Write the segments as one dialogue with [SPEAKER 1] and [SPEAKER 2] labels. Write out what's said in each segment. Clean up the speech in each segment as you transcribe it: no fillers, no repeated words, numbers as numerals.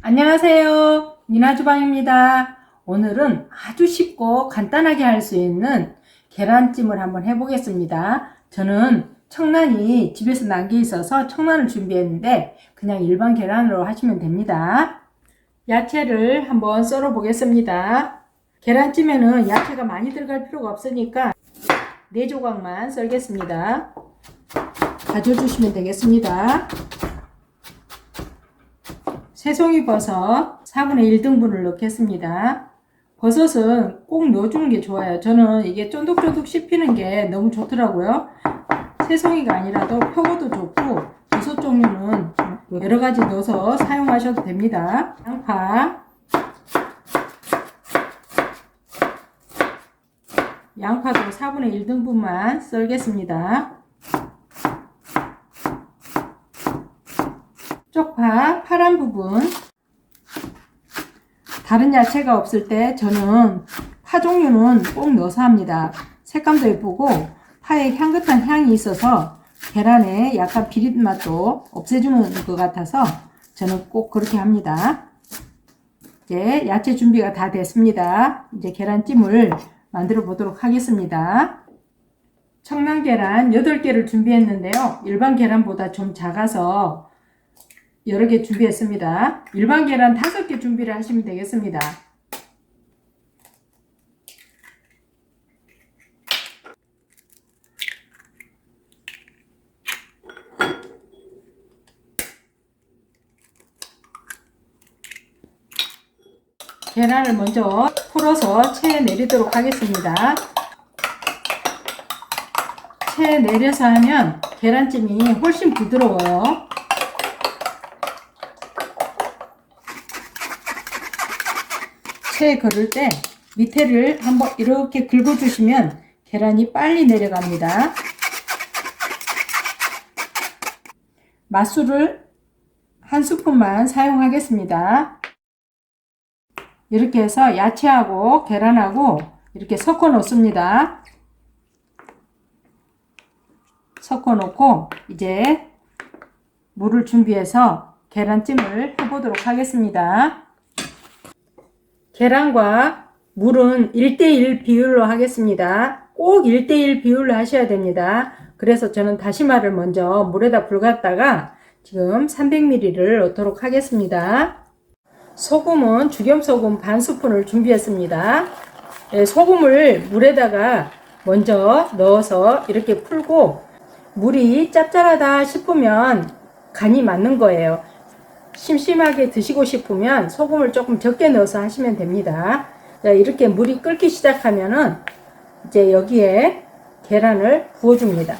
[SPEAKER 1] 안녕하세요. 미나주방입니다. 오늘은 아주 쉽고 간단하게 할 수 있는 계란찜을 한번 해보겠습니다. 저는 청란이 집에서 난 게 있어서 청란을 준비했는데 그냥 일반 계란으로 하시면 됩니다. 야채를 한번 썰어 보겠습니다. 계란찜에는 야채가 많이 들어갈 필요가 없으니까 4조각만 썰겠습니다. 다져주시면 되겠습니다. 새송이 버섯 4분의 1등분을 넣겠습니다. 버섯은 꼭 넣어주는 게 좋아요. 저는 이게 쫀득쫀득 씹히는 게 너무 좋더라고요. 새송이가 아니라도 표고도 좋고 버섯 종류는 여러가지 넣어서 사용하셔도 됩니다. 양파도 4분의 1등분만 썰겠습니다. 쪽파 파란 부분, 다른 야채가 없을 때 저는 파 종류는 꼭 넣어서 합니다. 색감도 예쁘고 파에 향긋한 향이 있어서 계란에 약간 비린 맛도 없애주는 것 같아서 저는 꼭 그렇게 합니다. 이제 야채 준비가 다 됐습니다. 이제 계란찜을 만들어 보도록 하겠습니다. 청란계란 8개를 준비했는데요. 일반 계란보다 좀 작아서 여러 개 준비했습니다. 일반 계란 5개 준비를 하시면 되겠습니다. 계란을 먼저 풀어서 체에 내리도록 하겠습니다. 체에 내려서 하면 계란찜이 훨씬 부드러워요. 체에 걸을 때 밑에를 한번 이렇게 긁어주시면 계란이 빨리 내려갑니다. 맛술을 1스푼만 사용하겠습니다. 이렇게 해서 야채하고 계란하고 이렇게 섞어 놓습니다. 섞어 놓고 이제 물을 준비해서 계란찜을 해보도록 하겠습니다. 계란과 물은 1대1 비율로 하겠습니다. 꼭 1대1 비율로 하셔야 됩니다. 그래서 저는 다시마를 먼저 물에다 불갔다가 지금 300ml를 넣도록 하겠습니다. 소금은 죽염소금 반 스푼을 준비했습니다. 소금을 물에다가 먼저 넣어서 이렇게 풀고 물이 짭짤하다 싶으면 간이 맞는 거예요. 심심하게 드시고 싶으면 소금을 조금 적게 넣어서 하시면 됩니다. 이렇게 물이 끓기 시작하면은 이제 여기에 계란을 부어줍니다.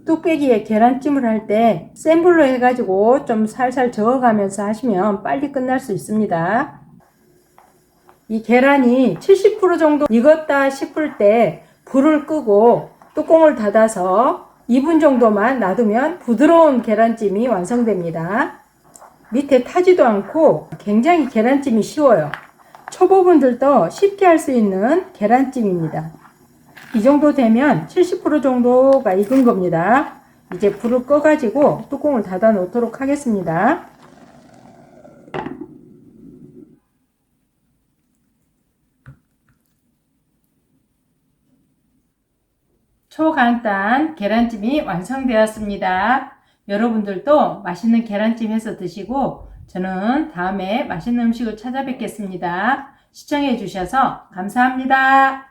[SPEAKER 1] 뚝배기에 계란찜을 할 때 센 불로 해가지고 좀 살살 저어가면서 하시면 빨리 끝날 수 있습니다. 이 계란이 70% 정도 익었다 싶을 때 불을 끄고 뚜껑을 닫아서 2분 정도만 놔두면 부드러운 계란찜이 완성됩니다. 밑에 타지도 않고 굉장히 계란찜이 쉬워요. 초보분들도 쉽게 할 수 있는 계란찜입니다. 이 정도 되면 70% 정도가 익은 겁니다. 이제 불을 꺼 가지고 뚜껑을 닫아 놓도록 하겠습니다. 초간단 계란찜이 완성되었습니다. 여러분들도 맛있는 계란찜 해서 드시고 저는 다음에 맛있는 음식을 찾아뵙겠습니다. 시청해 주셔서 감사합니다.